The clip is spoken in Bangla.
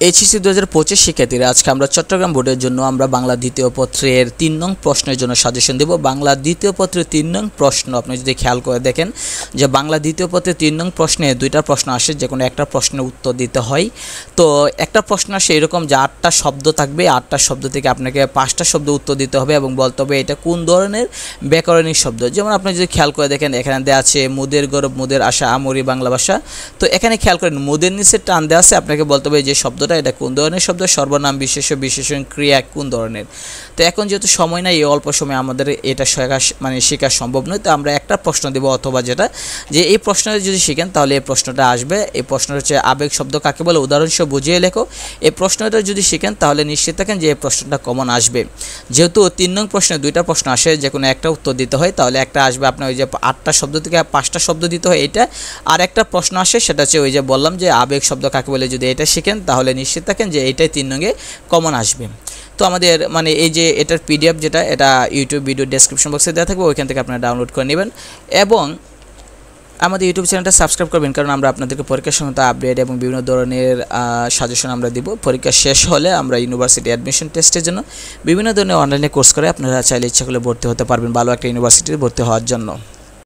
এইচএসসি 2025 শিক্ষার্থীরা আজকে আমরা চট্টগ্রাম বোর্ডের জন্য আমরা বাংলা দ্বিতীয় পত্রের 3 নং প্রশ্নের জন্য সাজেশন দেব। বাংলা দ্বিতীয় পত্রের 3 নং প্রশ্ন আপনি যদি খেয়াল করে দেখেন যে বাংলা দ্বিতীয় পত্রের 3 নং প্রশ্নে দুইটা প্রশ্ন আসে, যে কোনো একটা প্রশ্নের উত্তর দিতে হয়। তো একটা প্রশ্ন আসে এরকম যে 8টা শব্দ থাকবে, 8টা শব্দ থেকে আপনাকে 5টা শব্দ উত্তর দিতে হবে এবং বলতে হবে এটা কোন ধরনের ব্যাকরণিক শব্দ। যেমন আপনি যদি খেয়াল করে দেখেন এখানে দেওয়া আছে মুদের গরব, মুদের আশা, আমরি বাংলা ভাষা। তো এখানে খেয়াল করেন মুদের নিচে টান দেওয়া আছে, আপনাকে বলতে হবে যে শব্দ এটা কোন ধরনের শব্দ, সর্বনাম, বিশেষ্য, বিশেষণ, ক্রিয়া কোন ধরনের। তো এখন যেহেতু সময় নাই, এই অল্প সময় আমাদের এটা শেখা সম্ভব নয়, তো আমরা একটা প্রশ্ন দেব অথবা যেটা যে এই প্রশ্নটা যদি শিখেন তাহলে এই প্রশ্নটা আসবে। এই প্রশ্নটা হচ্ছে আবেগ শব্দ কাকে বলে, উদাহরণসহ বুঝিয়ে লেখো। এই প্রশ্নটা যদি শিখেন তাহলে নিশ্চিত থাকেন যে এই প্রশ্নটা কমন আসবে। যেহেতু 3 নং প্রশ্নে দুইটা প্রশ্ন আসে, যে কোনো একটা উত্তর দিতে হয়, তাহলে একটা আসবে আপনার ওই যে 8টা শব্দ থেকে 5টা শব্দ দিতে হয় এটা। আর একটা প্রশ্ন আসে সেটা হচ্ছে ওই যে বললাম যে আবেগ শব্দ কাকে বলে, যদি এটা শিখেন তাহলে নিশ্চিত থাকেন যে এইটাই 3 নঙ্গে কমন আসবে। তো আমাদের এই যে এটার পিডিএফ যেটা এটা ইউটিউব ভিডিও ডেসক্রিপশন বক্সে দেওয়া থাকবে, ওইখান থেকে আপনারা ডাউনলোড করে নেবেন এবং আমাদের ইউটিউব চ্যানেলটা সাবস্ক্রাইব করবেন, কারণ আমরা আপনাদেরকে পরীক্ষার সময় আপডেট এবং বিভিন্ন ধরনের সাজেশন আমরা দিব। পরীক্ষা শেষ হলে আমরা ইউনিভার্সিটি অ্যাডমিশন টেস্টের জন্য বিভিন্ন ধরনের অনলাইনে কোর্স করে আপনারা চাইলে ইচ্ছা করলে ভর্তি হতে পারবেন ভালো একটা ইউনিভার্সিটিতে ভর্তি হওয়ার জন্য।